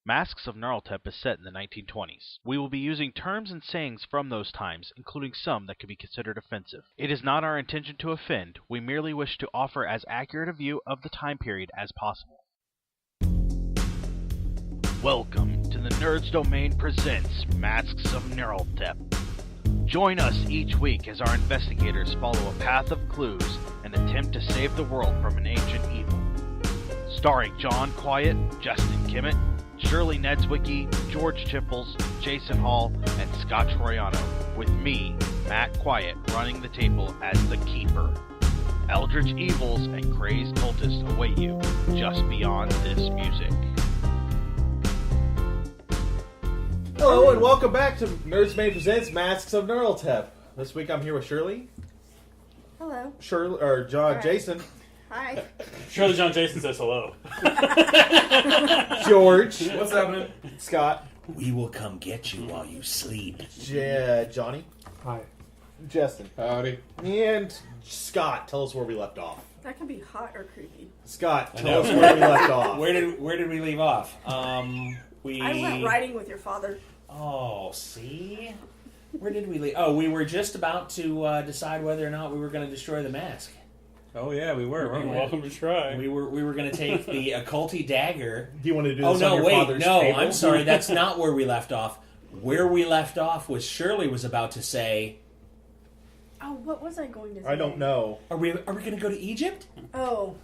Masks of Gnarltep is set in the 1920s. We will be using terms and sayings from those times, including some that could be considered offensive. It is not our intention to offend, we merely wish to offer as accurate a view of the time period as possible. Welcome to the Nerds Domain presents Masks of Gnarltep. Join us each week as our investigators follow a path of clues and attempt to save the world from an ancient evil. Starring John Quiett, Jestin, Kimmet, Shirley Niedzwiecki, George Chimples, Jason Hall, and Scott Troiano, with me, Matt Quiett, running the table as the Keeper. Eldritch evils and crazed cultists await you just beyond this music. Hello and welcome back to Nerds Domain presents Masks of Gnarltep. This week I'm here with Shirley. Hello. John, Right. Jason. Hi. Shirley John Jason says hello. George. What's happening? Scott. We will come get you while you sleep. Johnny. Hi. Justin. Howdy. And Scott, tell us where we left off. That can be hot or creepy. Scott, tell us where we left off. Where did we leave off? I went riding with your father. Oh, see? Where did we leave? Oh, we were just about to decide whether or not we were going to destroy the mask. Oh yeah, we were. Weren't we? Welcome to try. We were going to take the occulty dagger. Do you want to do this on your father's no, table? I'm sorry, that's not where we left off. Where we left off was Shirley was about to say, Oh, what was I going to say? I don't know. Are we going to go to Egypt? Oh.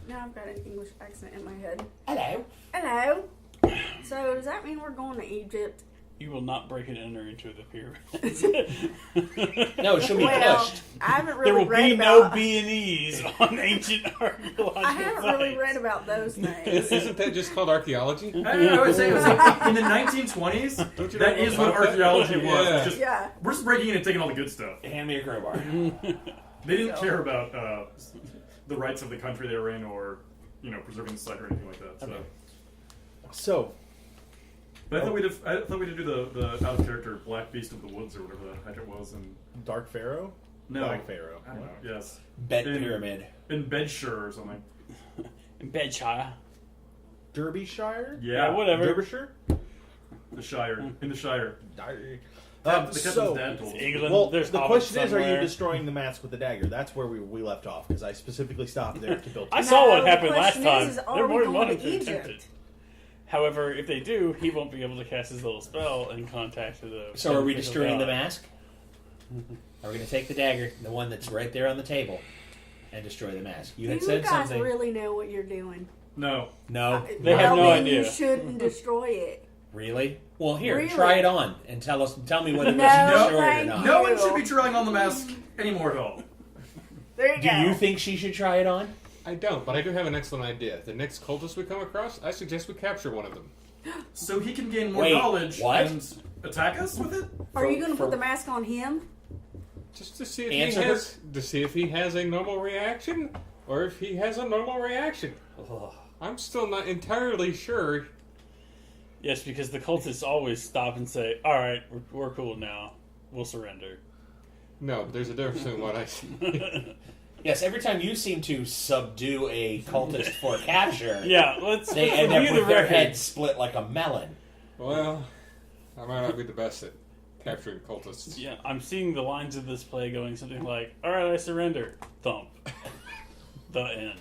Now I've got an English accent in my head. Hello. Hello. So does that mean we're going to Egypt? You will not break and enter into the pyramid. No, she'll be pushed. I haven't There really will read be about... no B&Es on ancient archaeological I haven't really sites. read about those things. Isn't that just called archaeology? I would say it was like in the 1920s. Don't you That know is about what that? archaeology was. Yeah. Just, Yeah. We're just breaking in and taking all the good stuff. Hand me a crowbar. They didn't care about the rights of the country they were in, or preserving the site or anything like that. So. Okay. So, But I thought we did do the out of character Black Beast of the Woods or whatever the heck it was, and Dark Pharaoh? no, Black Pharaoh. I don't know. Yes, Bet pyramid. in Bedshire or something. In Bedshire. Derbyshire? Yeah, whatever. Derbyshire? The Shire, in the Shire. The The captain's dad told us. England. well, There's the hobbits question is, are you somewhere. destroying the mask with the dagger? That's where we left off, because I specifically stopped there to build. I saw what the happened last question time. is, are They're we more than going welcome to to attempt Egypt? it. However, if they do, he won't be able to cast his little spell and contact the. So are we destroying the god. mask? Are we going to take the dagger, the one that's right there on the table, and destroy the mask? You Do had you said guys something. really know what you're doing? No, No, They have no then idea. You shouldn't destroy it. really? Well, here, Really? try it on and tell me whether No, we should destroy it or thank not. no one should be trying on the mask anymore at all. There you Do go. you think she should try it on? I don't, but I do have an excellent idea. The next cultist we come across, I suggest we capture one of them. So he can gain more Wait, knowledge what? and attack us with it. Are you going to for- put the mask on him? Just to see if Answer he has a normal reaction, or if he has a normal reaction. Ugh. I'm still not entirely sure. Yes, because the cultists always stop and say, "All right, we're cool now. We'll surrender." No, but there's a difference in what I see. Yes, every time you seem to subdue a cultist for capture, Yeah, let's they end up review the with their record. head split like a melon. Well, I might not be the best at capturing cultists. Yeah, I'm seeing the lines of this play going something like, "All right, I surrender." Thump. The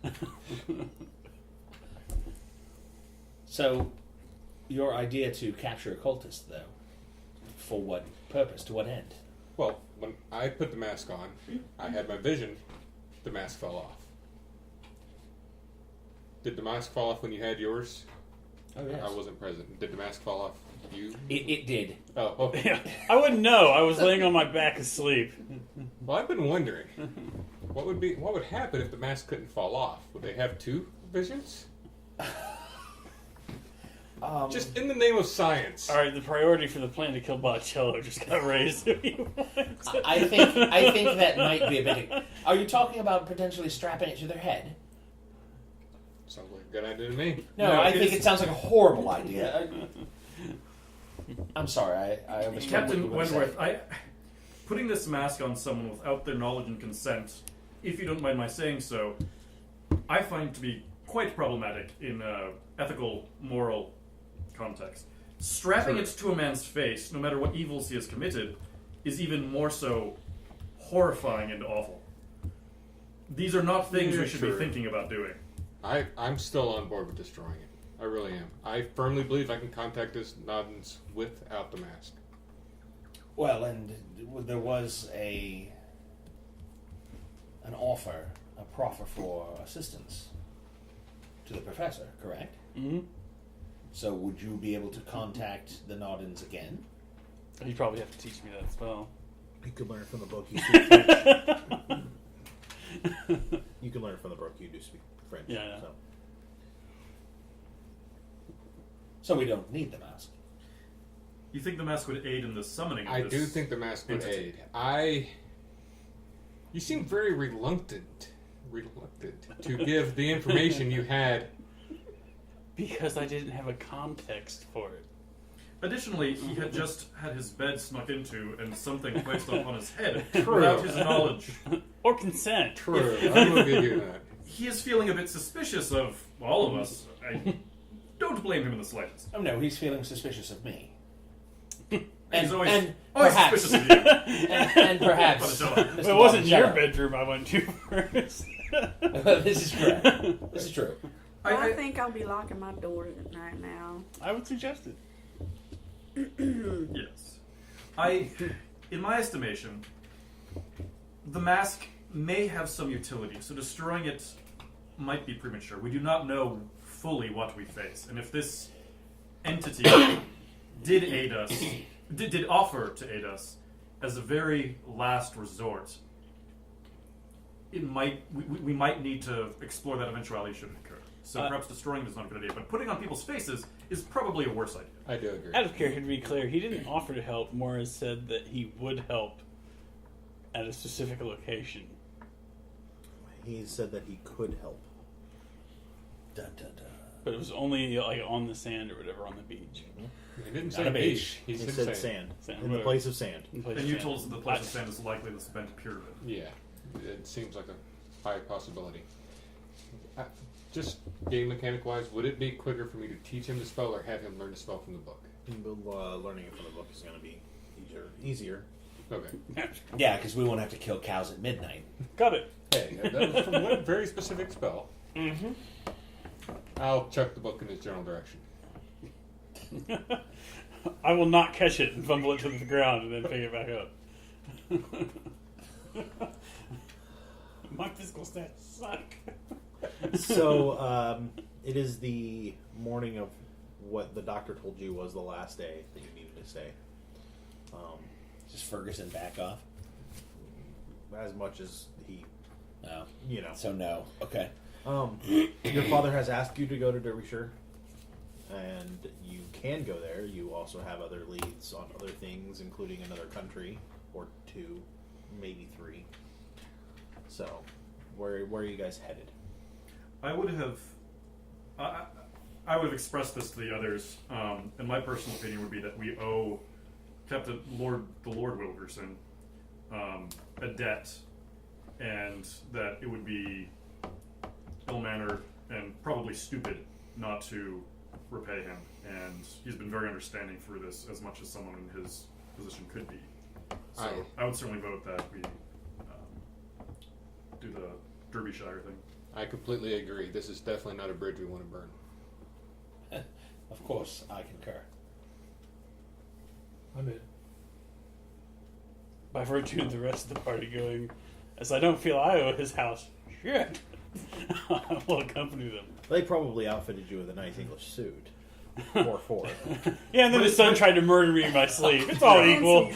end. So, your idea to capture a cultist, though, for what purpose? To what end? Well, when I put the mask on, I had my vision. The mask fell off. Did the mask fall off when you had yours? Oh, yes. I wasn't present. Did the mask fall off? You? It did. Oh, okay. Yeah, I wouldn't know. I was laying on my back asleep. Well, I've been wondering, what would happen if the mask couldn't fall off? Would they have two visions? Just in the name of science. All right, the priority for the plan to kill Botticello just got raised. I think that might be a bit. Are you talking about potentially strapping it to their head? Sounds like a good idea to me. No, I think it sounds like a horrible idea. I'm sorry, I understand. Captain Wentworth, putting this mask on someone without their knowledge and consent, if you don't mind my saying so, I find to be quite problematic in ethical, moral context. Strapping it to a man's face, no matter what evils he has committed, is even more so horrifying and awful. These are not things we should be thinking about doing. I'm still on board with destroying it. I really am. I firmly believe I can contact this Noddens without the mask. Well, and there was an offer, a proffer for assistance to the professor, correct? Mm-hmm. So would you be able to contact the Noddens again? You probably have to teach me that spell. You could learn from the book. You speak French. You can learn from the book. You do speak French. Yeah. So we don't need the mask. You think the mask would aid in the summoning of I this do think the mask would entity? aid. You seem very reluctant to give the information you had. Because I didn't have a context for it. Additionally, he had just had his bed snuck into and something placed upon his head True. without his knowledge. Or consent. True. I will give you that. He is feeling a bit suspicious of all of us. I don't blame him in the slightest. Oh no, he's feeling suspicious of me. He's always perhaps, suspicious of you. and perhaps Botticello. Mr. Well, it wasn't your Botticello. bedroom I went to first. This is correct. This is true. I think I'll be locking my doors at night now. I would suggest it. Yes. In my estimation, the mask may have some utility, so destroying it might be premature. We do not know fully what we face, and if this entity did aid us, did offer to aid us as a very last resort, we might need to explore that eventuality should it occur. So perhaps destroying it is not a good idea, but putting on people's faces is probably a worse idea. I do agree. Out of character, to be clear, he didn't offer to help. Morris said that he would help at a specific location. He said that he could help. Dun, dun, dun. But it was only like on the sand or whatever on the beach. He didn't Not say a beach. He He said said sand. sand. Sand, In the whatever. place of sand. In place And of you sand. told us that the place of sand is likely the spent pyramid. Yeah, it seems like a high possibility. Just game mechanic wise, would it be quicker for me to teach him the spell or have him learn the spell from the book? Learning it from the book is going to be easier. Okay. Yeah, because we won't have to kill cows at midnight. Got it. Hey, that was from one very specific spell. Mm-hmm. I'll chuck the book in his general direction. I will not catch it and fumble it to the ground and then pick it back up. My physical stats suck. So, it is the morning of what the doctor told you was the last day that you needed to stay. Just Ferguson back off. As much as he, No. you know. So no. Okay. Your father has asked you to go to Derbyshire, and you can go there. You also have other leads on other things, including another country, or two, maybe three. So, where are you guys headed? I would have expressed this to the others, and my personal opinion would be that we owe Captain Lord Wilkerson a debt, and that it would be ill-mannered and probably stupid not to repay him. And he's been very understanding through this, as much as someone in his position could be. So I would certainly vote that we do the Derbyshire thing. I completely agree. This is definitely not a bridge we want to burn. Of course, I concur. I'm in. By virtue of the rest of the party going, as I don't feel I owe his house shit, I will accompany them. They probably outfitted you with a nice English suit. Or four. Yeah, and then his son tried to murder me in my sleep. It's all equal.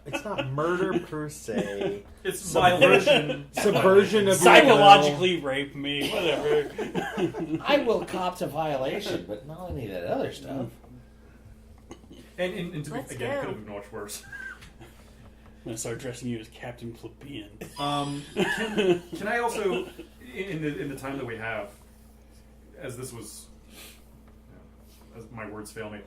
It's not murder per se. It's my version. Subversion of Psychologically rape me, whatever. I will cop to violation, but not any of that other stuff. And to be, Let's again, it go. could have been much worse. I'm going to start dressing you as Captain Plebeian. Can I also, in the time that we have, as this was, as my words fail me,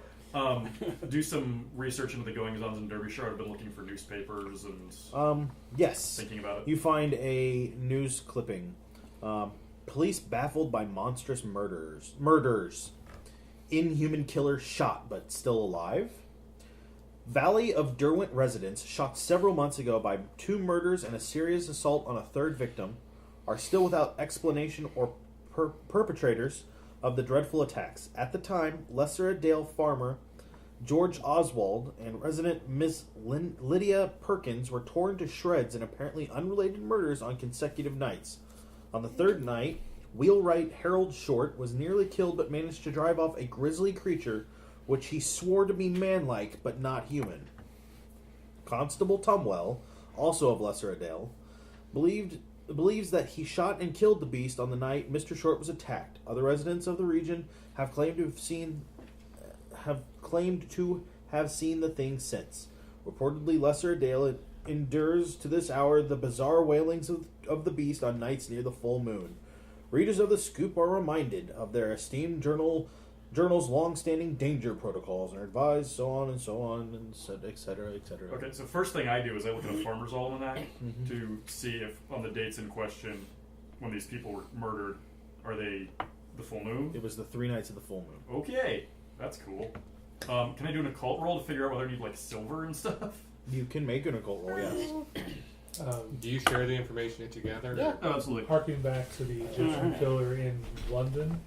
do some research into the goings-ons in Derbyshire? I've been looking for newspapers and Yes. thinking about it. You find a news clipping. Police baffled by monstrous murders. Inhuman killer shot but still alive. Valley of Derwent residents, shot several months ago by 2 murders and a serious assault on a 3rd victim, are still without explanation or perpetrators of the dreadful attacks. At the time, Lesser-Dale farmer George Oswald and resident Miss Lydia Perkins were torn to shreds in apparently unrelated murders on consecutive nights. On the 3rd night, wheelwright Harold Short was nearly killed but managed to drive off a grisly creature which he swore to be man-like but not human. Constable Tumwell, also of Lesser-Dale, believes that he shot and killed the beast on the night Mr. Short was attacked. Other residents of the region have claimed to have seen the thing since. Reportedly, Lesser-Dale endures to this hour the bizarre wailings of the beast on nights near the full moon. Readers of the Scoop are reminded of their esteemed journal's long-standing danger protocols and are advised so on, and et cetera, et cetera. Okay, so first thing I do is I look at a farmer's almanac to see if on the dates in question when these people were murdered, are they the full moon? It was the 3 nights of the full moon. Okay, that's cool. Can I do an occult roll to figure out whether I need like silver and stuff? You can make an occult roll, yes. Do you share the information together? Yeah. Oh, absolutely. Harking back to the Egyptian killer in London,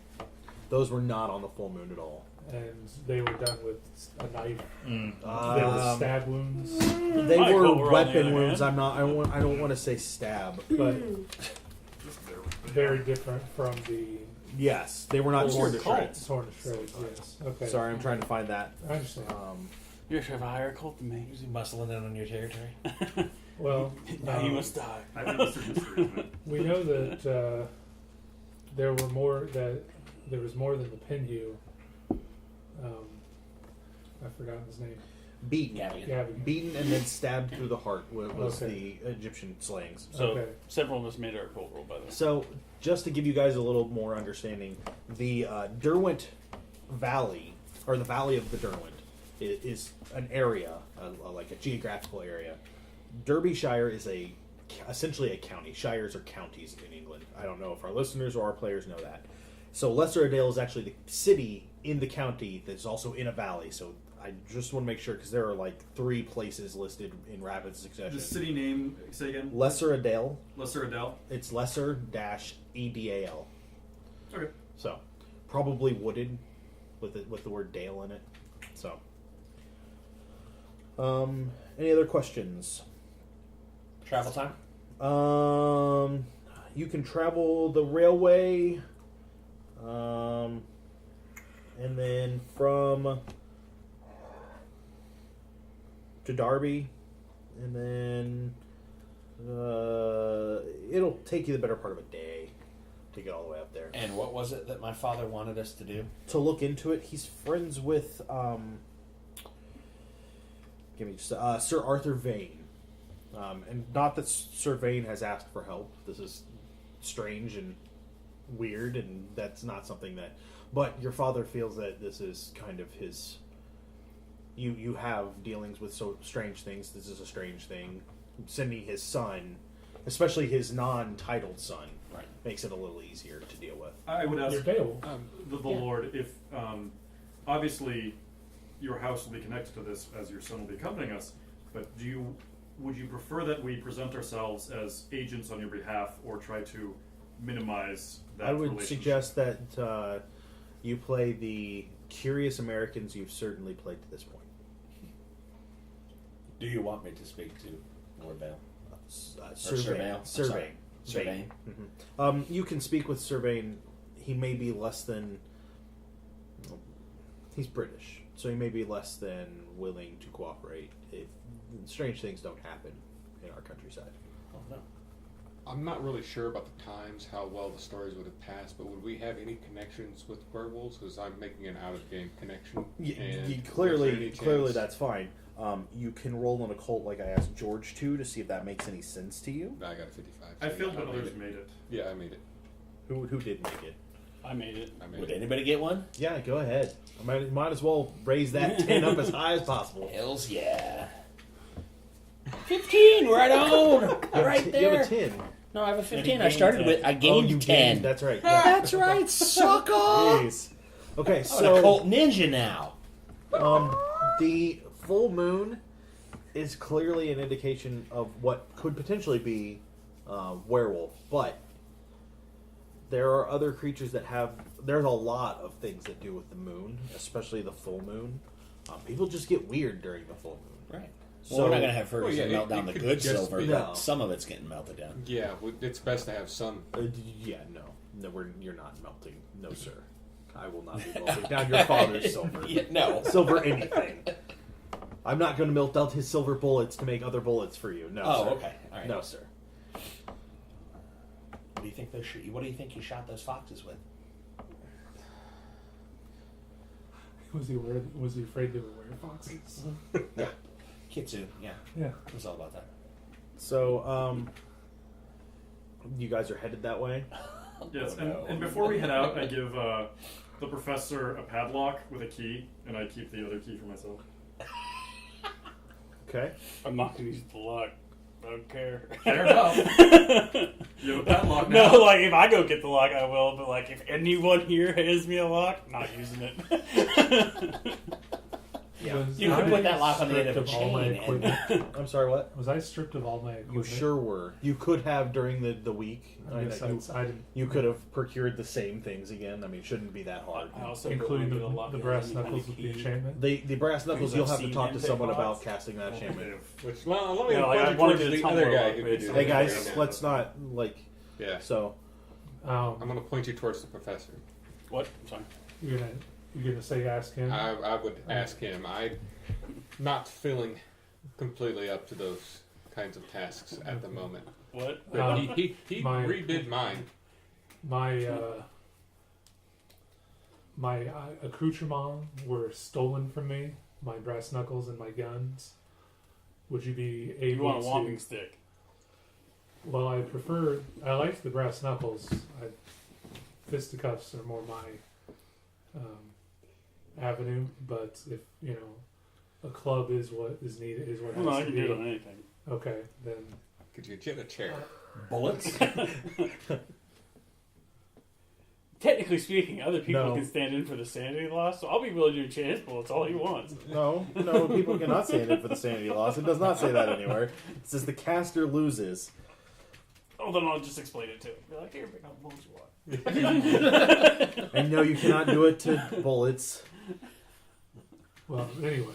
Those were not on the full moon at all. and they were done with a knife. There were Um, stab wounds, They Michael, were we're on the weapon other wounds. hand. I don't want to say stab. but Just there. very different from the Yes, they were not Those torn are to cult. shreds. torn to shreds. Yes. Okay. Sorry, I'm trying to find that. I understand. You should have a higher cult than me. Is he muscling in on your territory? Well, Now you must die. I think this is history, isn't it? we know that there was more than the Pinyu. I've forgotten his name. Beaten. Gavin. Beaten and then stabbed through the heart was Okay. the Egyptian slayings. So Okay. several of us made our cult roll by this. So, just to give you guys a little more understanding, the Derwent Valley, or the Valley of the Derwent, is an area, like a geographical area. Derbyshire is essentially a county. Shires are counties in England. I don't know if our listeners or our players know that. So Lesser-Dale is actually the city in the county that's also in a valley. So I just want to make sure, because there are like 3 places listed in rapid succession. The city name, say again? Lesser-Dale. Lesser-Adele? It's Lesser-Adal. Okay. So, probably wooded with the word Dale in it. So, any other questions? Travel time? You can travel the railway, and then to Darby, and then it'll take you the better part of a day to get all the way up there. And what was it that my father wanted us to do? To look into it, he's friends with Sir Arthur Vane, and not that Sir Vane has asked for help. This is strange and weird, and that's not something that. But your father feels that this is kind of his. You have dealings with so strange things. This is a strange thing. Sending his son, especially his non-titled son, Right. makes it a little easier to deal with. I would ask Your Dale. the Lord if, obviously, your house will be connected to this as your son will be accompanying us, but would you prefer that we present ourselves as agents on your behalf or try to minimize that I would relationship? suggest that you play the curious Americans you've certainly played to this point. Do you want me to speak to Lord Vale? Surveying. Surveying. You can speak with Surveying. He may be less than. He's British, so he may be less than willing to cooperate if strange things don't happen in our countryside. Oh, no. I'm not really sure about the times, how well the stories would have passed, but would we have any connections with werewolves? Because I'm making an out-of-game connection. And Clearly, was there any chance- that's fine. You can roll an occult like I asked George to see if that makes any sense to you. I got a 55. I so feel yeah, that made others it. made it. Yeah, I made it. Who did make it? I made it. I made Would it. anybody get one? Yeah, go ahead. I might as well raise that 10 up as high as possible. Hells yeah. 15, right on! Right You there. have a 10. No, I have a 15. And I started with. I gained you 10. gained. That's right. That's right, sucker! Jeez. Okay, I'm a so cult ninja now. the full moon is clearly an indication of what could potentially be werewolf, but there are other creatures that have. There's a lot of things that do with the moon, especially the full moon. People just get weird during the full moon. Right. So Well, we're not going to have Ferguson melt it down the could good just silver, be- but No. some of it's getting melted down. Yeah, it's best to have some. Yeah, no, you're not melting, no sir. I will not be melting down your father's silver. Yeah, no. Silver anything. I'm not going to melt out his silver bullets to make other bullets for you. No, Oh, sir. okay. All right. No, sir. What do you think? What do you think you shot those foxes with? Was he afraid they were werefoxes? Yeah. Kitsune. Yeah, Yeah. it was all about that. So, you guys are headed that way? Yes, Oh, no. and before we head out, I give the professor a padlock with a key, and I keep the other key for myself. Okay. I'm not going to use the lock. I don't care. Fair enough. You have a padlock now. No, like, if I go get the lock, I will. But, like, if anyone here hands me a lock, not using it. Yeah. You could put that lock on the end of a all my chain. equipment. I'm sorry, what? Was I stripped of all my You equipment? sure were. You could have during the week. I guess I didn't. You could have procured the same things again. I mean, it shouldn't be that hard. I also Including don't want the to brass any kind knuckles of with the key. enchantment. The brass knuckles, Because you'll I've have to seen talk them to pick someone locks. about casting that enchantment. Which, well, let me Yeah, like, point I you wanted towards to the tumble other guy up who with could do Hey it. guys, let's not Yeah. So, I'm going to point you towards the professor. What? I'm sorry. You're gonna say ask him. I would ask him. I'm not feeling completely up to those kinds of tasks at the moment. What? But he my- redid mine. My my accoutrements were stolen from me. My brass knuckles and my guns. Would you be able You want a to? walking stick? Well, I like the brass knuckles. Fisticuffs are more my avenue, but if a club is what is needed, is what Well, no, I has to can do be. it on anything. Okay, then Could you get a chair? Bullets? Technically speaking, other people No. can stand in for the sanity loss, so I'll be willing to do chance bullets all he wants. no, people cannot stand in for the sanity loss. It does not say that anywhere. It says the caster loses. Oh, then I'll just explain it to him. Be like, here, pick up bullets you want. And no, you cannot do it to bullets. well, anyway,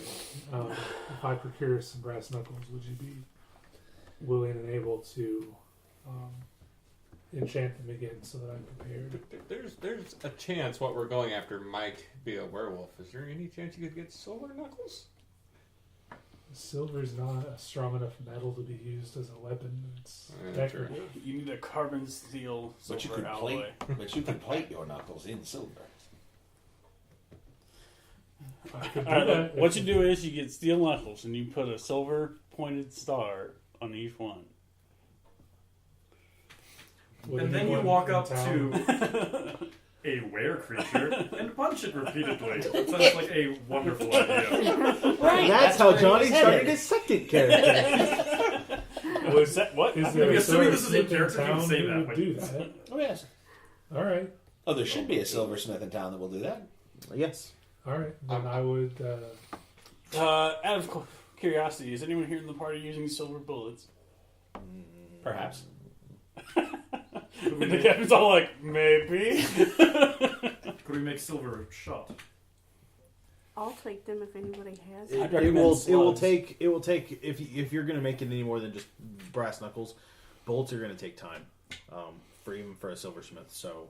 if I procure some brass knuckles, would you be willing and able to enchant them again so that I'm prepared? There's a chance what we're going after might be a werewolf. Is there any chance you could get silver knuckles? Silver's not a strong enough metal to be used as a weapon. It's Yeah, true. decorative. You need a carbon steel But you silver could alloy. plate. But you could plate your knuckles in silver. I could do All right, that look, what if- you do is you get steel knuckles and you put a silver pointed star on each one. would And then you anyone walk in up town- to a were creature and punch it repeatedly. That sounds like a wonderful idea. Right. That's how where Johnny he's started headed. his second character. Was that what? Is I there mean, a assuming this is in silversmith character, you town can say who that, would but- do that? Oh yes. All right, Oh, there should be a silversmith in town that will do that. Yes. all right. Then I would. Out of curiosity, is anyone here in the party using silver bullets? Perhaps. Could we And the make, captain's all like, maybe. could we make silver shot? I'll take them if anybody has It, it. I'd recommend it will slugs. take if you're going to make it any more than just brass knuckles, bolts are going to take time for a silversmith. So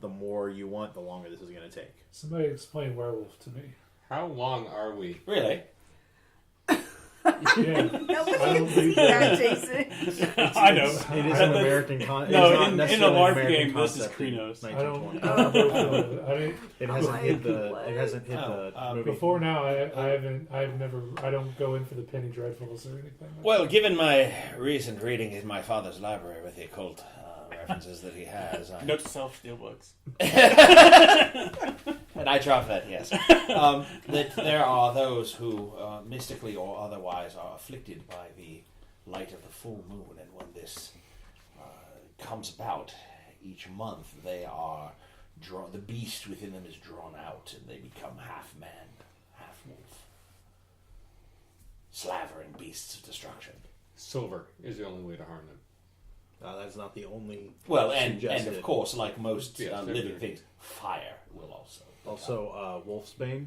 the more you want, the longer this is going to take. Somebody explain werewolf to me. How long are we? Really? Yeah. Nobody I can don't see think that, that- Jason. I know. It is an American concept. No, in a LARP game, this is Krenos. I don't. 1920. I don't know if I didn't. It hasn't hit the. What? It hasn't hit the movie. Before now, I haven't. I've never. I don't go in for the penny dreadfuls or anything. Like Well, given my recent reading in my father's library with the occult references that he has, Note to self, steal books. and I drop that, yes, that there are those who mystically or otherwise are afflicted by the light of the full moon, and when this comes about each month, they are drawn. The beast within them is drawn out, and they become half man, half wolf. Slavering beasts of destruction. Silver is the only way to harm them. That's not the only. Well, and suggested. of course, like most Yes, living things, fire will also. Also, Wolfsbane.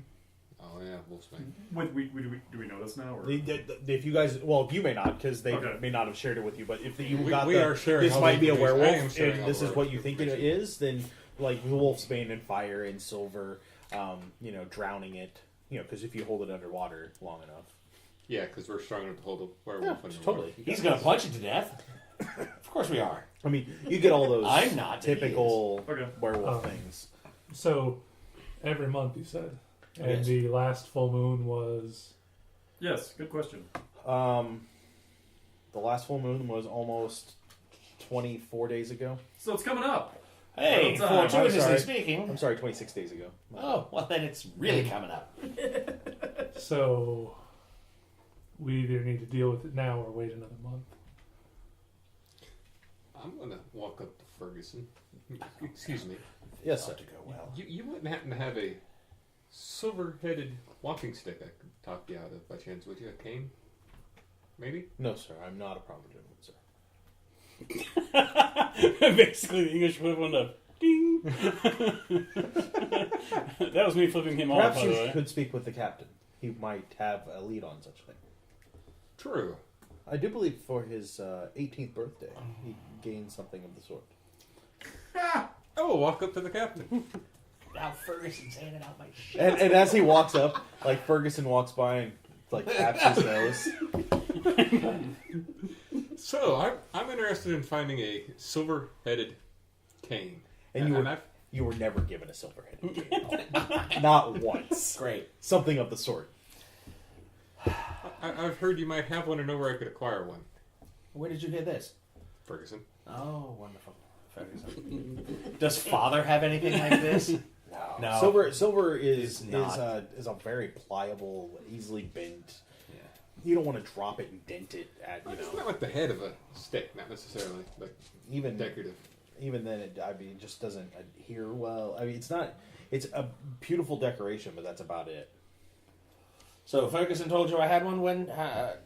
Oh yeah, Wolfsbane. Do we know this now? Or? If you guys, well, you may not because they Okay. may not have shared it with you. But if you We got are sharing this all might the be a information. I am werewolf, sharing and all this the is what you think it information. is, then like Wolfsbane and fire and silver, drowning it. Because if you hold it underwater long enough, Yeah, because we're strong enough to hold a werewolf yeah, in the totally. He's going to punch it to death. Of course we are. I mean, you get all those I'm not, but he typical Okay. werewolf Oh. things. So, every month you said, and Yes. the last full moon was. Yes, good question. The last full moon was almost 24 days ago. So it's coming up. Hey, Well, I'm fortuitously sorry. speaking. I'm sorry, 26 days ago. Oh, well then it's really coming up. So, we either need to deal with it now or wait another month. I'm gonna walk up to Ferguson. Excuse me. Yes, sir. Ought to go well. You wouldn't happen to have a silver-headed walking stick I could talk you out of by chance, would you? A cane? Maybe? No, sir. I'm not a proper gentleman, sir. Basically, the English equivalent of ding. That was me flipping him off, Perhaps by you the way. could speak with the captain. He might have a lead on such a thing. True. I do believe for his 18th birthday, he gained something of the sort. Oh, walk up to the captain. Now Ferguson's handing out my shit. And as he walks up, like Ferguson walks by and like taps his nose. So, I'm interested in finding a silver-headed cane. And you were never given a silver-headed cane. Not once. Great. Something of the sort. I've heard you might have one and know where I could acquire one. Where did you hear this? Ferguson. Oh, wonderful. Ferguson. Does father have anything like this? No. Silver It's is not. a very pliable, easily bent. Yeah. You don't want to drop it and dent it at It's not like the head of a stick, not necessarily like even decorative. even then it just doesn't adhere well. I mean, it's not. It's a beautiful decoration, but that's about it. So Ferguson told you I had one. When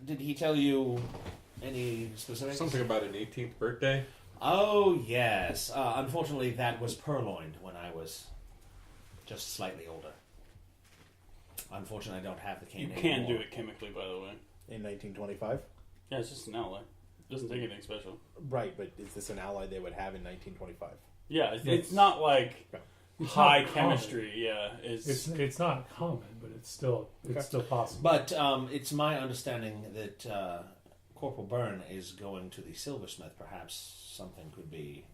did he tell you any specifics? Something about an 18th birthday. Oh yes. Unfortunately, that was purloined when I was just slightly older. Unfortunately, I don't have the cane You anymore. can do it chemically, by the way. In 1925, Yeah, it's just an ally. Doesn't take anything special. right? But is this an ally they would have in 1925? Yeah, it's not like It's high not common. chemistry. Yeah, It's not common, but it's still possible. But it's my understanding that Corporal Byrne is going to the silversmith. Perhaps something could be.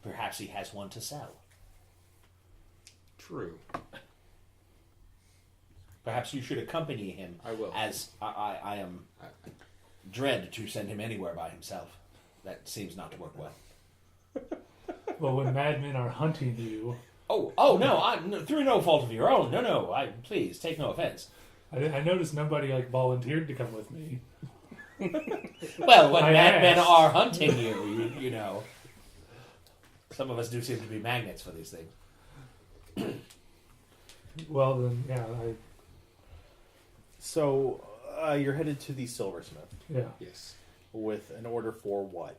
Perhaps he has one to sell. True. Perhaps you should accompany him. I will. As I am dread to send him anywhere by himself. That seems not to work well. Well, when madmen are hunting you, Oh no! Through no fault of your own. No. Please take no offense. I noticed nobody volunteered to come with me. Well, when I madmen asked. are hunting you know. Some of us do seem to be magnets for these things. Well, then, yeah, So you're headed to the silversmith yeah. Yes. with an order for what?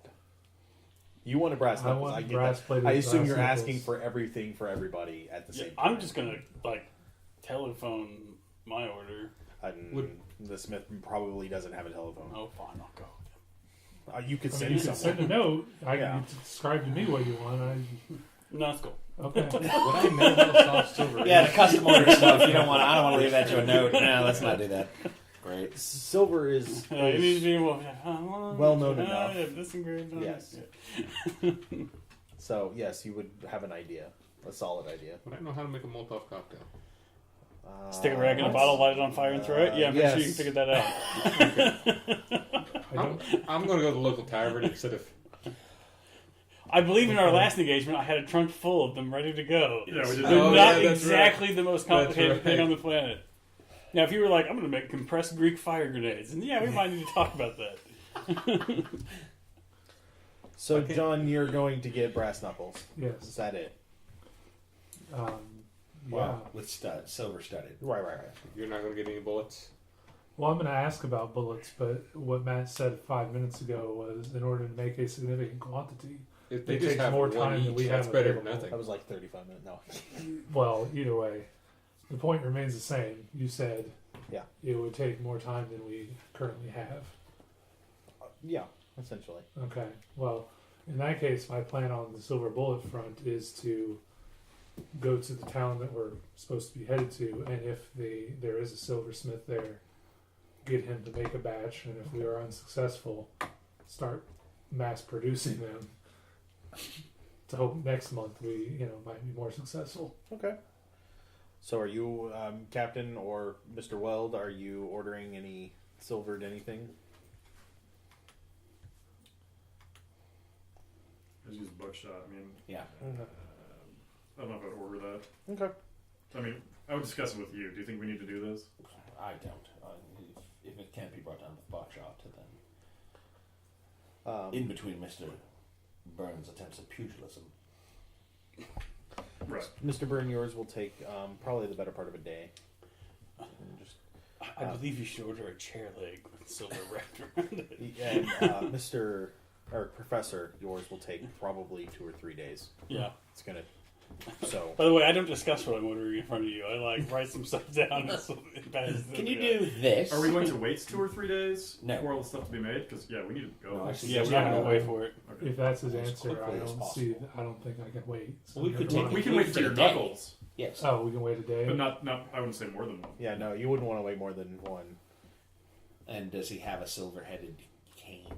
You want a brass I knuckles? want I get brass-plated that. I assume brass you're knuckles. asking for everything for everybody at the yeah, same time. I'm just gonna telephone my order. And the smith probably doesn't have a telephone. Oh, fine, I'll go. You could I send mean, you can someone. send a note. Yeah. You describe to me what you want. No, it's cool. Okay. Would I know how soft silver Yeah, is? the custom order stuff. You don't want. I don't want to leave that to a note. No, let's not do that. Great. Silver is It needs to be well known enough. Yeah, this engraved on Yes. it. so yes, you would have an idea, a solid idea. Would I know how to make a Molotov cocktail? Stick a rag in a bottle, light it on fire, and throw it. Yeah, make sure you yes. can figure that out. I'm going to go to the local tavern instead of... I believe in our last engagement, I had a trunk full of them ready to go. Yeah, we did. They're Oh, not yeah, that's exactly the most complicated That's thing right. on the planet. Now, if you were like, I'm going to make compressed Greek fire grenades, and yeah, we might need to talk about that. So, Okay. John, you're going to get brass knuckles. Is Yes. that it? Yeah. Well, with silver studded. Right. You're not going to get any bullets? Well, I'm going to ask about bullets, but what Matt said 5 minutes ago was in order to make a significant quantity. If they It just takes have more one time than each, we that's have better than available. That nothing. was like 35 minutes. No. Well, either way, the point remains the same. You said Yeah. it would take more time than we currently have. Yeah, essentially. Okay. Well, in that case, my plan on the silver bullet front is to go to the town that we're supposed to be headed to, and if there is a silversmith there, get him to make a batch, and if we are unsuccessful, start mass producing them. To hope next month we, might be more successful. Okay. So, are you, Captain or Mr. Weld? Are you ordering any silvered anything? Just use buckshot. I mean, Yeah. I don't know if I'd order that. Okay. I mean, I would discuss it with you. Do you think we need to do this? I don't. If it can't be brought down with buckshot, then in between Mr. Byrne's attempts at pugilism. Right. Mr. Byrne, yours will take probably the better part of a day. And just, I believe you should order a chair leg with silver wrapped around it. and Mr. or Professor, yours will take probably 2 or 3 days. Yeah. It's gonna. So. By the way, I don't discuss what I'm ordering in front of you. I write some stuff down. Can you do this? Are we going to wait 2 or 3 days No. for all the stuff to be made? Because we need to go. No, actually, Yeah, we're not going to wait for it. Okay. If that's his As answer, quickly I as don't possible. I don't think I can wait. So Well, we could never take mind. We can We wait can for take your a day. knuckles, Yes. Oh, we can wait a day. but not. I wouldn't say more than one. Yeah, no, you wouldn't want to wait more than one. And does he have a silver-headed cane?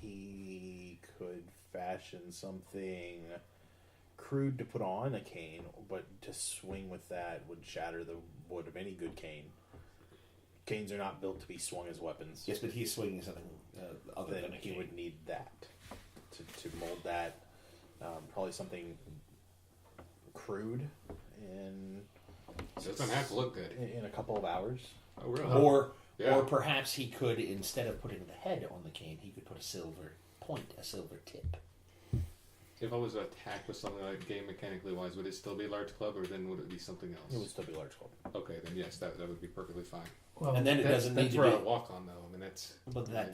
He could fashion something crude to put on a cane, but to swing with that would shatter the wood of any good cane. Canes are not built to be swung as weapons. Yes, but he's swinging something other Then than a he cane. would need that to mold that. Probably something crude in Doesn't have to look good. in a couple of hours. Oh, really? Or perhaps he could, instead of putting the head on the cane, he could put a silver point, a silver tip. If I was to attack with something like game mechanically wise, would it still be a large club, or then would it be something It would else? still be large club. Okay, then yes, that would be perfectly fine. Well, And then it doesn't need That's to where I be. walk on, though. I mean, that's But that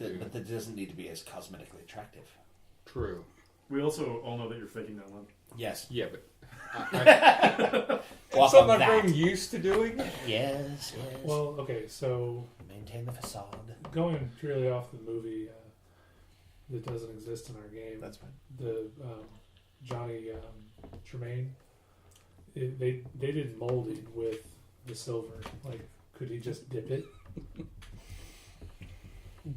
doesn't need to be as cosmetically attractive. true. We also all know that you're faking that one. Yes. Yeah, but Walk something on I've that. grown used to doing. Yes. well, okay, so Maintain the facade. going purely off the movie that doesn't exist in our game, That's fine. the Johnny Tremaine, they did molding with the silver. Like, could he just dip it?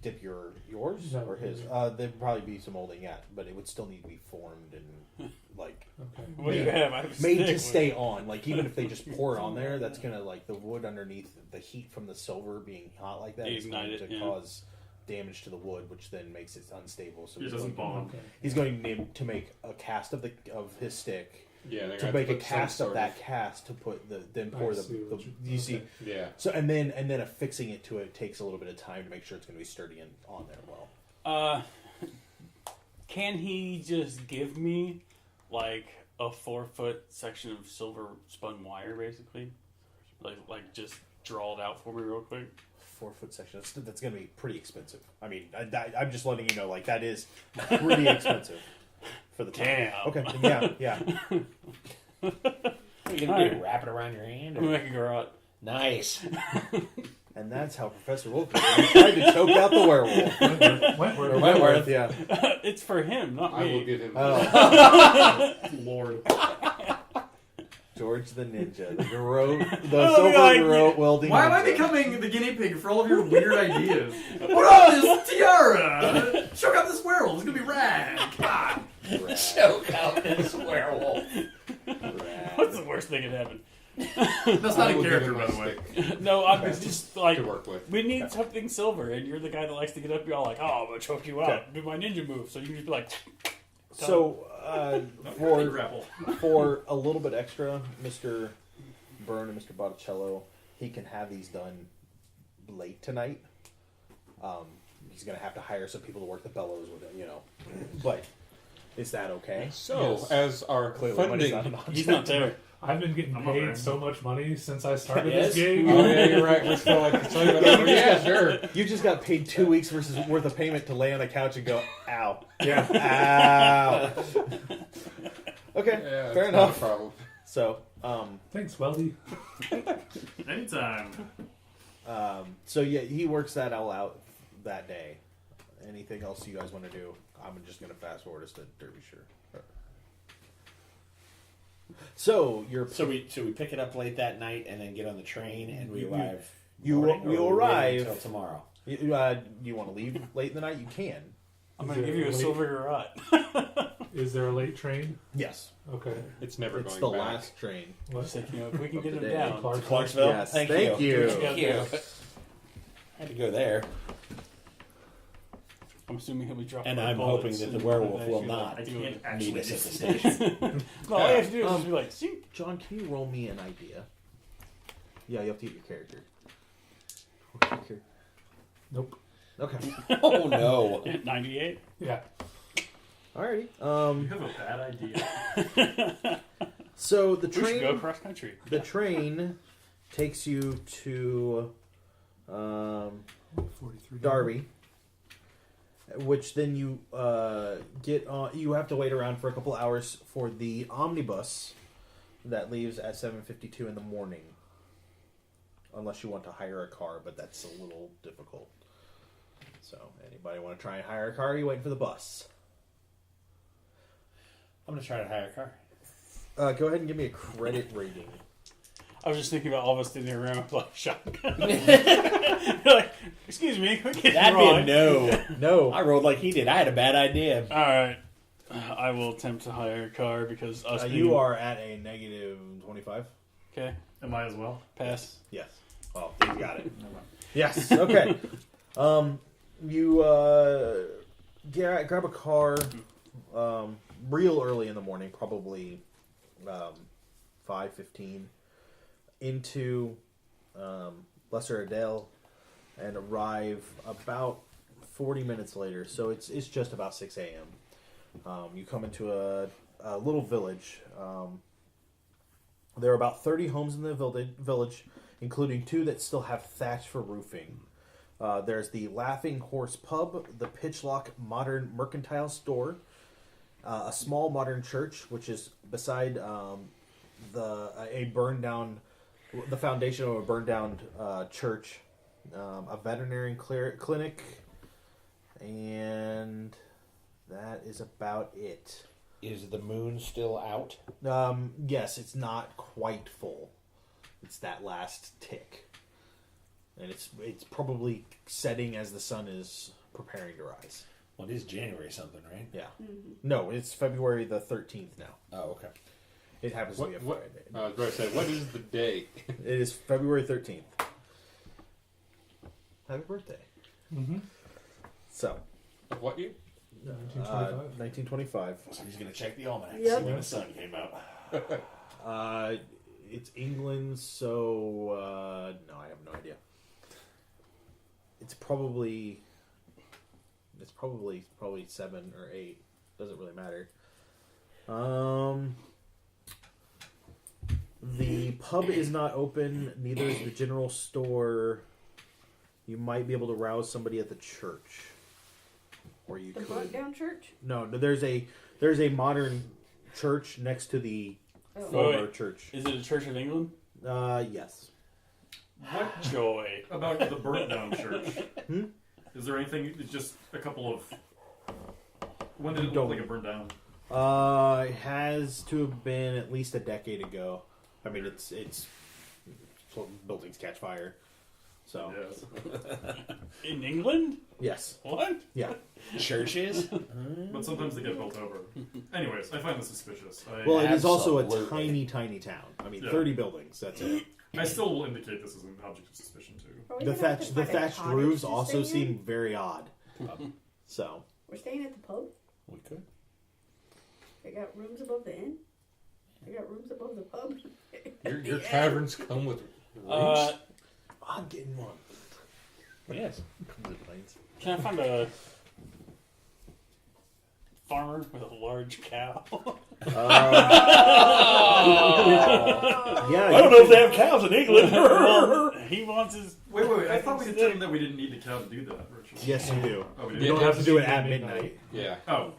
Dip yours No, or his? his. There'd probably be some molding, yeah, but it would still need to be formed and like Okay. What do you have? I have a made stick to with- stay on. Like even if they just pour it on there, that's gonna like the wood underneath the heat from the silver being hot like that is Ignite going it, to yeah. cause damage to the wood, which then makes it unstable. So It doesn't bond. Okay. he's going to need to make a cast of his stick Yeah, they're to gonna make a put some cast of sort that cast to put then pour I the see what you see. okay. Yeah. So and then affixing it to it takes a little bit of time to make sure it's going to be sturdy and on there well. Can he just give me like a 4-foot section of silver spun wire, basically? Like just draw it out for me real quick. 4-foot section. That's going to be pretty expensive. I mean, I'm just letting you know, like that is pretty expensive for the time. Damn. Okay. Yeah. What are you gonna do? Alright. Wrap it around your hand? I'm Or? gonna make a garage. Nice. And that's how Professor Wilkerson tried to choke out the werewolf. Wentworth. Wentworth, yeah. It's for him, not I will me. give him. Lord. George the Ninja, the garrote, the Oh, silver like- garrote welding. Why am I ninja. becoming the guinea pig for all of your weird ideas? Put on this tiara! Choke out this werewolf. It's gonna be rad. God. Rad, Choke out this werewolf. rad. What's the worst thing that happened? That's not I a will give character, him by my the way. stick No, I'm just like to work with. we need something silver, and you're the guy that likes to get up. You're all like, "Oh, I'm gonna choke you out. Okay. Do my ninja move." So you can just be like, So, Really grapple. for a little bit extra, Mr. Byrne and Mr. Botticello, he can have these done late tonight. He's going to have to hire some people to work the bellows with it, But Is that okay? So, Yes. as our Clearly, money's funding... not an He's object. not there. I've been getting I'm not there. paid so much money since I started Yes. this game. Oh, yeah, you're right. We're still like, tell you about yeah, sure. You just got paid 2 weeks worth of payment to lay on a couch and go, ow. Yeah. Ow. Okay, Yeah, fair that's not a enough. problem. So, Thanks, Weldy. Anytime. so yeah, he works that all out that day. Anything else you guys want to do? I'm just going to fast forward us to Derbyshire. So you're So we pick it up late that night and then get on the train and we arrive. you morning, or you we wait arrive until tomorrow. You want to leave late in the night? You can. I'm going to give you a Wait. silver garrote. Is there a late train? Yes, Okay. It's never it's going the back. last train. What? Just like, if we can get him today. down. Clarksville? Yes, Thank thank you. you. Thank you. Had to go there. I'm assuming he'll be dropping And the I'm bullets hoping that the and werewolf actually, will like, not I do can't it. actually Meet us at the do station. No, all you have to do is just be like, see? John, can you roll me an idea? Yeah, you have to get your character. Nope. Okay. Oh no. 98? Yeah. Alrighty. You have a bad idea. So the We should go train, cross country. the train takes you to 43. Darby, which then you get on. You have to wait around for a couple hours for the omnibus that leaves at 7:52 in the morning. Unless you want to hire a car, but that's a little difficult. So, anybody want to try and hire a car? Or are you waiting for the bus? I'm gonna try to hire a car. Go ahead and give me a credit rating. I was just thinking about all of us standing around with like shotgun. You're like, excuse me, quick hit That'd be a no. No. I rolled like he did. I had a bad idea. Alright. I will attempt to hire a car because us being... You are at a negative 25. Okay, Am I as well? pass. Yes. Well, you got it. Yes. Okay. You grab a car real early in the morning, probably 5:15, into Lesser Adele, and arrive about 40 minutes later. So it's just about 6 a.m. You come into a little village. There are about 30 homes in the village, including 2 that still have thatch for roofing. There's the Laughing Horse Pub, the Pitchlock Modern Mercantile Store, a small modern church, which is beside a burned down, the foundation of a burned down church, a veterinary clinic, and that is about it. Is the moon still out? Yes, it's not quite full. It's that last tick. And it's probably setting as the sun is preparing to rise. Well, it is January something, right? Yeah. No, it's February the 13th now. Oh, okay. It happens to be a What, Friday. I was going to say, what is the date? It is February 13th. Happy birthday. Mm-hmm. So, Of what year? 1925. 1925. So he's gonna check the almanac, Yep. see when the sun came out. It's England, so no, I have no idea. It's probably 7 or 8. Doesn't really matter. The pub is not open. Neither is the general store. You might be able to rouse somebody at the church, or you The could. burnt down church? No, there's a modern church next to the Oh. former Wait. church. Is it a Church of England? Yes. What Joy. about the burnt down church? Hmm? Is there anything? It's just a couple of. When did it Don't- look like it burned down? It has to have been at least a decade ago. I mean, it's buildings catch fire. So Yes. In England? yes, What? yeah. Churches? But sometimes they get built over. Anyways, I find this suspicious. Well, it is also a Absolutely. tiny town. I mean, Yeah. 30 buildings. That's it. I still will indicate this is an object of suspicion too. Are we The gonna have to thatched find a cottage roofs to also stay in? seem very odd. So We're staying at the pub? We could. They got rooms above the inn? They got rooms above the pub? Your taverns come with rooms? I'm getting one. Yes. Can I find a farmer with a large cow. Yeah, I don't know if they have cows in England. Well, he wants his. Wait. I thought we determined that we didn't need the cow to do that ritual. Yes, you do. Oh, we You did. don't have to do it at midnight. Yeah. Oh,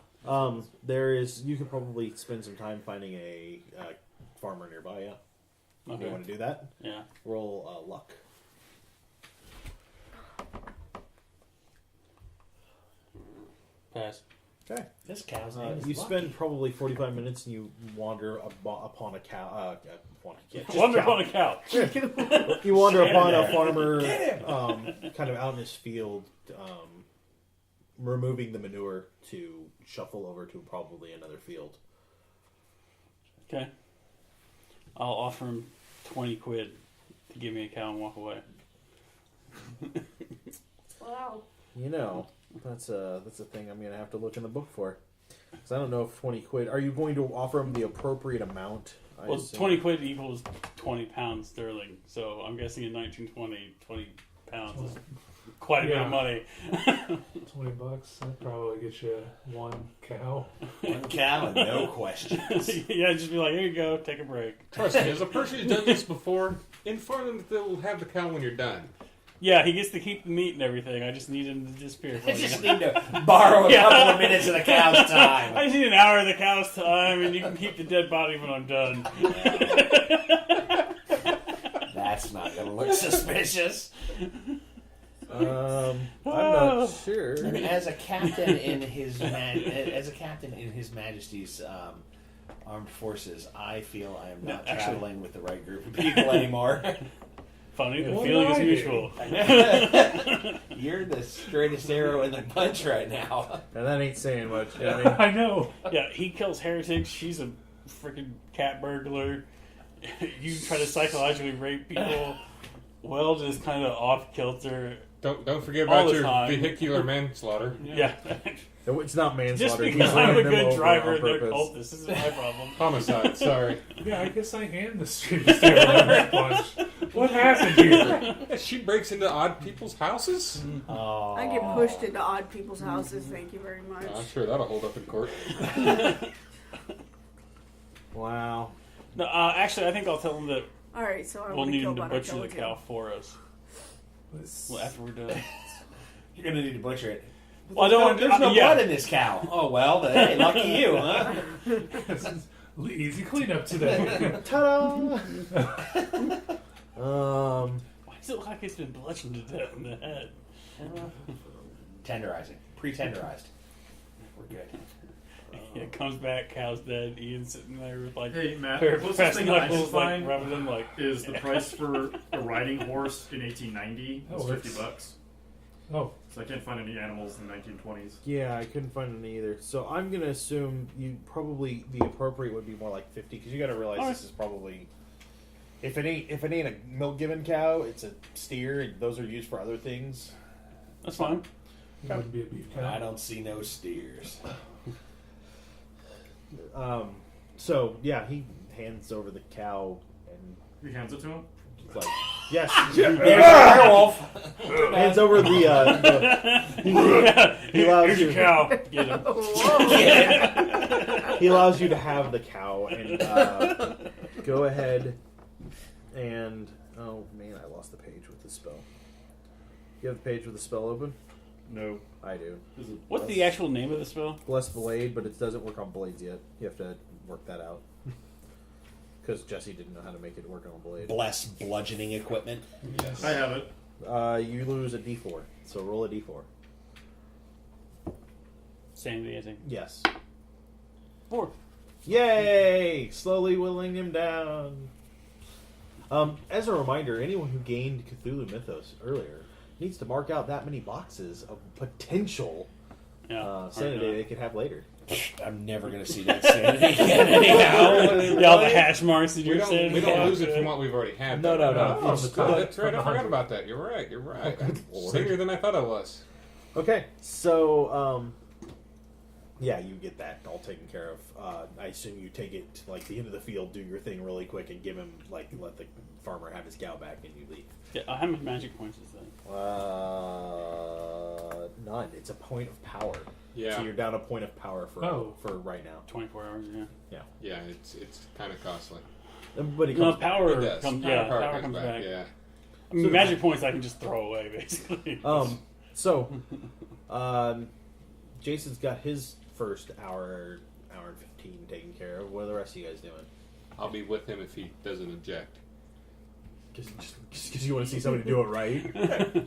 There is. You could probably spend some time finding a farmer nearby. Yeah. Do Okay. you want to do that? Yeah. Roll luck. Pass. Okay. This cow's name is You Lucky. spend probably 45 minutes and you wander upon a cow. Wonder upon a cow. You wander Get upon him a there. farmer, Get kind of out in his field, removing the manure to shuffle over to probably another field. Okay. I'll offer him 20 quid to give me a cow and walk away. Wow. You know, that's a thing I'm gonna have to look in the book for, because I don't know if 20 quid. Are you going to offer him the appropriate amount? I Well, assume? 20 quid equals 20 pounds sterling. So I'm guessing in 1920, 20 pounds is quite a bit of money. $20. That probably gets you one cow. One cow and no questions. Yeah, just be like, here you go, take a break. Trust me, as a person who's done this before, inform them that they'll have the cow when you're done. Yeah, he gets to keep the meat and everything. I just need him to disappear. I just need to borrow a couple of minutes of the cow's I time. just need an hour of the cow's time, and you can keep the dead body when I'm done. That's not going to look suspicious. I'm not sure. And as a captain in his Majesty's armed forces, I feel I am not No, actually- traveling with the right group of people anymore. Funny, the What feeling is do I do? mutual. You're the straightest arrow in the bunch right now. And that ain't saying much, Johnny. I know. Yeah, he kills heretics. She's a freaking cat burglar. You try to psychologically rape people. Weld is kind of off kilter. Don't forget All about the your time. vehicular manslaughter. Yeah. It's not Just manslaughter. because He's I'm a running them good over driver on and they're purpose. cultists, this isn't my problem. Homicide, sorry. Yeah, I guess I am the street bunch. What happened here? Yeah, she breaks into odd people's houses? Oh. I get pushed into odd people's houses. Thank you very much. I'm sure that'll hold up in court. Wow. No, actually, I think I'll tell him that All right, so I we'll want to need kill him to Botticello butcher the too. cow for us. Well, after we're done. You're going to need to butcher it. Well, I don't want There's no yeah. blood in this cow. Oh, well, hey, lucky you, huh? Easy cleanup today. Ta-da! Why does it look like it's been bludgeoned to death in the head? Tenderizing. Pre-tenderized. We're good. It comes back, cow's dead. Ian's sitting there with like hey Matt, pair of what's the fast thing that I can knuckles, like find rubbing them like. is the price for a riding horse in 1890 That was works. $50. Oh, So I can't find any animals in the 1920s. Yeah, I couldn't find any either. So I'm gonna assume you probably the appropriate would be more like 50, because you got to realize All right. this is probably if it ain't a milk giving cow, it's a steer, and those are used for other things. That's fine. it wouldn't be a beef I cow. don't see no steers. So yeah, he hands over the cow and He hands it to him. it's like yes, There's a werewolf. hands over the he allows Here's you your cow. Get him. he allows you to have the cow and go ahead and oh man, I lost the page with the spell. You have the page with the spell open? No. I do. What's the actual name of the spell? Bless Blade, but it doesn't work on blades yet. You have to work that out. Because Jesse didn't know how to make it work on a blade. Bless bludgeoning equipment. Yes. I have it. You lose a d4, so roll a d4. Sanity, I think. Yes. 4. Yay! Slowly whittling him down. As a reminder, anyone who gained Cthulhu Mythos earlier needs to mark out that many boxes of potential Yeah. sanity they could have later. I'm never going to see that sanity again anyhow. Yeah, all the hash marks that We you're don't, saying. we don't lose it from what we've already had. No, though. no. Oh, It's- the top. That's right. I forgot about that. You're right. You're right. Lord. Senior than I thought I was. Okay, so yeah, you get that all taken care of. I assume you take it to like the end of the field, do your thing really quick, and give him let the farmer have his cow back, and you leave. Yeah, how many magic points is that? None. It's a point of power. Yeah. So you're down a point of power for right now. 24 hours, yeah. Yeah, it's kind of costly. But it No, comes power It does. comes, Power comes back. Yeah. I mean, magic points I can just throw away, basically. So, Jason's got his first hour and 15 taken care of. What are the rest of you guys doing? I'll be with him if he doesn't object. Just because you want to see somebody do it right?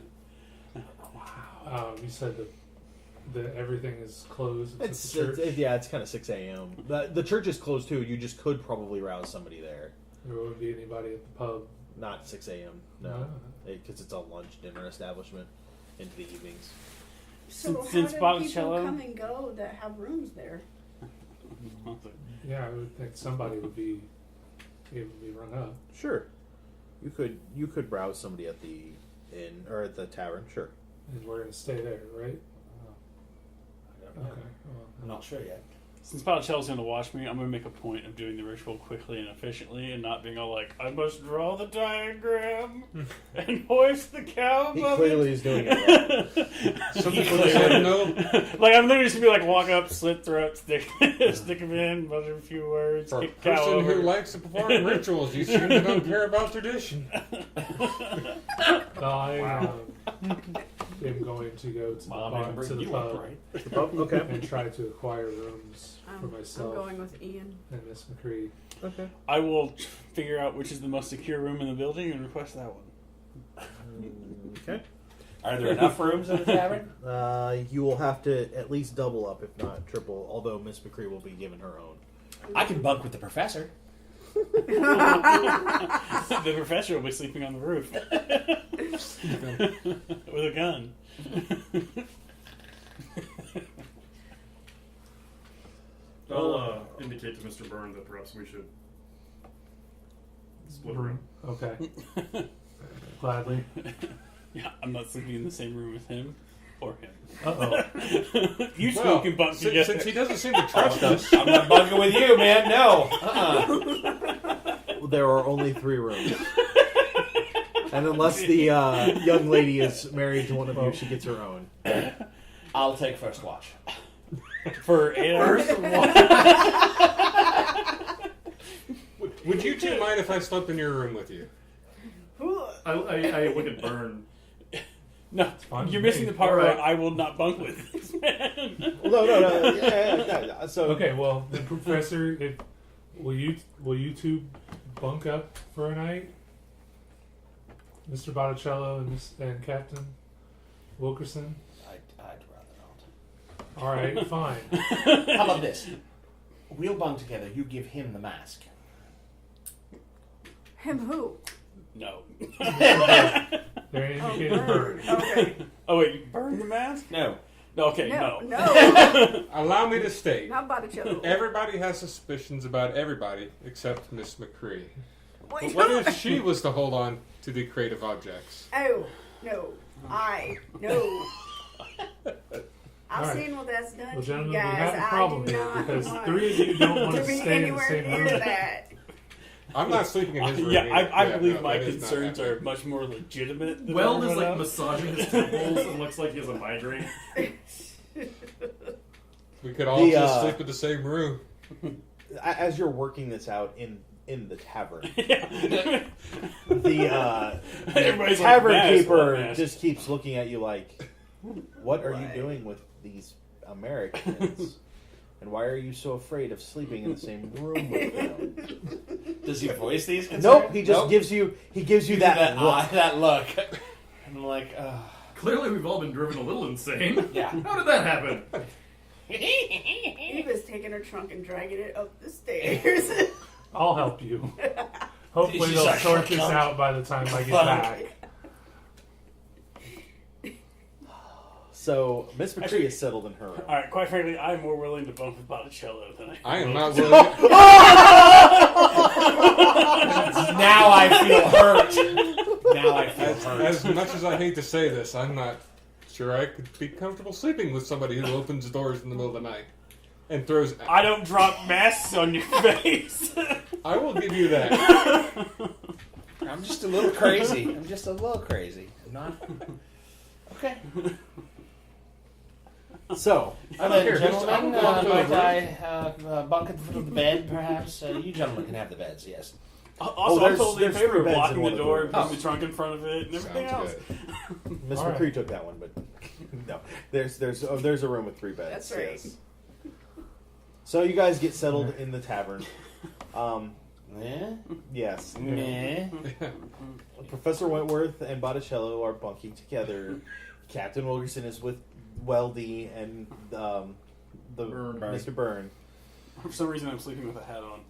You said that everything is closed. It's the church. it's kind of 6 a.m. The church is closed too. You just could probably rouse somebody there. There wouldn't be anybody at the pub. Not 6 a.m. No, because it's a lunch dinner establishment into the evenings. So Since how do Botticello- people come and go that have rooms there? Yeah, I would think somebody would be able to be rung up. Sure, you could rouse somebody at the inn or at the tavern. Sure. And we're going to stay there, right? I don't know. Okay. Well, I'm not sure yet. Since Botticello's going to watch me, I'm going to make a point of doing the ritual quickly and efficiently and not being all like, I must draw the diagram and hoist the cow He above clearly it. is doing it right. Some people just don't know. Like, I'm literally just going to be like, walk up, slit throat, stick him in, mutter a few words, For a kick cow person over. who likes to perform rituals, you seem to don't care about tradition. I am going to go to Mom, the I bar, bring to the you up, pub right? The pub? Okay. and try to acquire rooms for I'm myself going with Ian. and Miss McCrea. Okay. I will figure out which is the most secure room in the building and request that one. Okay. Are there enough rooms in the tavern? You will have to at least double up, if not triple. Although Miss McCrea will be given her own. I can bunk with the professor. The professor will be sleeping on the roof with a gun. I'll indicate to Mr. Byrne that perhaps we should split a room. Okay. Gladly. Yeah, I'm not sleeping in the same room with him or him. Uh-oh. You two Well, can bunk together. since he doesn't seem to trust us, I'm not bunking with you, man. No. There are only 3 rooms. And unless the young lady is married to one of you, she gets her own. I'll take first watch. For 8 hours. would you two mind if I slept in your room with you? I look at Byrne. No, fine you're with missing me. the part All right. where I will not bunk with this man. No. Yeah. So Okay, well, the professor, will you two bunk up for a night? Mr. Botticello and Captain Wilkerson? I'd rather not. All right, fine. How about this? We'll bunk together. You give him the mask. Him who? No. They're Oh, indicated bird. Okay. Oh wait, you burned the mask? No. No, okay, No, no. no. Allow me to state, Not Botticello. everybody has suspicions about everybody except Miss McCrea. But Wait, what if she was to hold on to the creative objects? Oh, no. No. I've All right. seen what that's done Well, to you gentlemen, we guys. have a I problem do here not because want 3 of you don't want to to be stay in the anywhere same near room. that. I'm not sleeping in his room. Yeah, I either. believe no, my that is not concerns happening. are much more legitimate than Weld is everyone like else. massaging his temples and looks like he has a migraine. We could all just sleep in the same room. as you're working this out in the tavern, Yeah. the Everybody's tavern like, "Mask, keeper what mask?" just keeps looking at you like, "What are you doing with these Americans? And why are you so afraid of sleeping in the same room with them?" Does he voice these concerns? Nope. He just gives you that look. that look. And I'm like, Clearly, we've all been driven a little insane. yeah. How did that happen? He was taking her trunk and dragging it up the stairs. I'll help you. Hopefully She's they'll like, sort this "Come." out by the time I get Fuck. back. So Miss McCrea Actually- is settled in her room. Alright, quite frankly, I'm more willing to bunk with Botticello than I am not willing. willing. Now I feel hurt. Now I feel hurt. As much as I hate to say this, I'm not sure I could be comfortable sleeping with somebody who opens doors in the middle of the night and throws. I don't drop masks on your face. I will give you that. I'm just a little crazy. I'm not. Okay. So, And then, Here, just- gentlemen, I'm going to might the I bunk at the foot of the bed, perhaps? You gentlemen can have the beds, yes. Also, I'm there's- totally in there's favor three of beds locking in the one of door the and putting rooms. the trunk in front of it and everything Sounds else. good. Miss All McCrea right. took that one, but no. There's a room with 3 beds. That's right. Yes. So you guys get settled in the tavern. Yeah? Yes. Meh. Professor Wentworth and Botticello are bunking together. Captain Wilkerson is with Weldy and the Byrne. Mr. Byrne. For some reason, I'm sleeping with a hat on.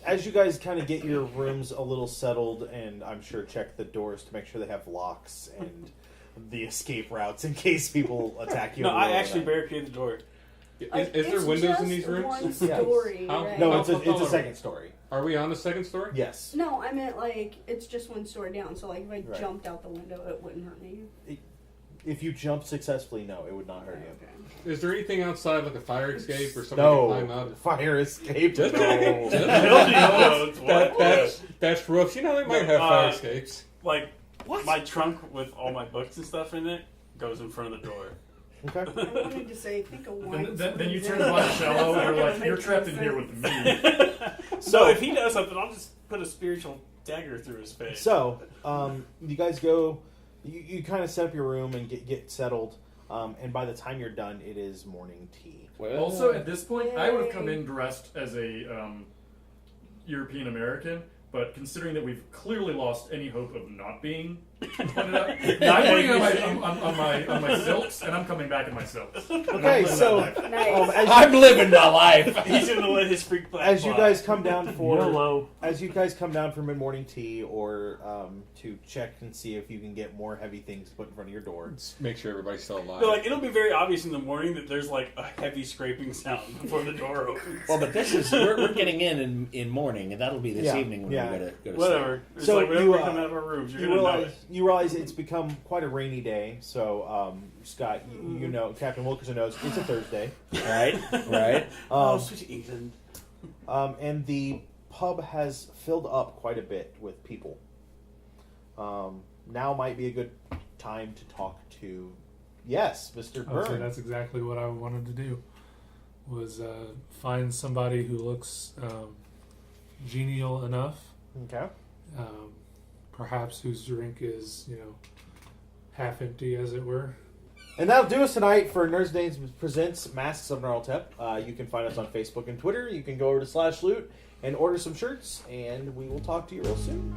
As you guys kind of get your rooms a little settled, and I'm sure check the doors to make sure they have locks and the escape routes in case people attack you. No, in the I middle of actually the barricade the door. night. Is there It's windows in just these rooms? One Yes. story, How- right? No, How- it's a how- second story. Are we on the second story? Yes. No, I meant like it's just one story down. So like if I Right. jumped out the window, it wouldn't hurt me. If you jump successfully, no, it would not hurt you. Okay. Is there anything outside, like a fire escape or somebody to climb No, out? fire escape. Just- No. That's rough. You know, they might have fire escapes. Like, my trunk with all my books and stuff in it goes in front of the door. Okay. I wanted to say, think of wine. And then you turn to Botticello and you're like, you're trapped in here with me. So if he does something, I'll just put a spiritual dagger through his face. So, you guys go. You kind of set up your room and get settled. And by the time you're done, it is morning tea. Also, at this point, I would have come in dressed as a European American, but considering that we've clearly lost any hope of not being pointed out, I'm putting on my silks, and I'm coming back in my silks. Okay, so Nice. I'm living my life. He's gonna let his freak flag as you fly. guys come down for YOLO. mid morning tea or to check and see if you can get more heavy things put in front of your door. Let's make sure everybody's still alive. No, like it'll be very obvious in the morning that there's like a heavy scraping sound before the door opens. Well, but this is we're getting in morning, and that'll be this Yeah, evening when yeah. we go to Whatever. It's So like whenever you, we come out of our rooms, you're gonna know it. You realize it's become quite a rainy day. So Scott, you know, Captain Wilkerson knows it's a Thursday. Right. Oh, sweet England. And the pub has filled up quite a bit with people. Now might be a good time to talk to, yes, Mr. I would say Byrne. that's exactly what I wanted to do. Was find somebody who looks genial enough, Okay. perhaps whose drink is half empty, as it were. And that'll do us tonight for Nerds Days Presents Masks of Gnarltep. You can find us on Facebook and Twitter. You can go over to /loot and order some shirts, and we will talk to you real soon.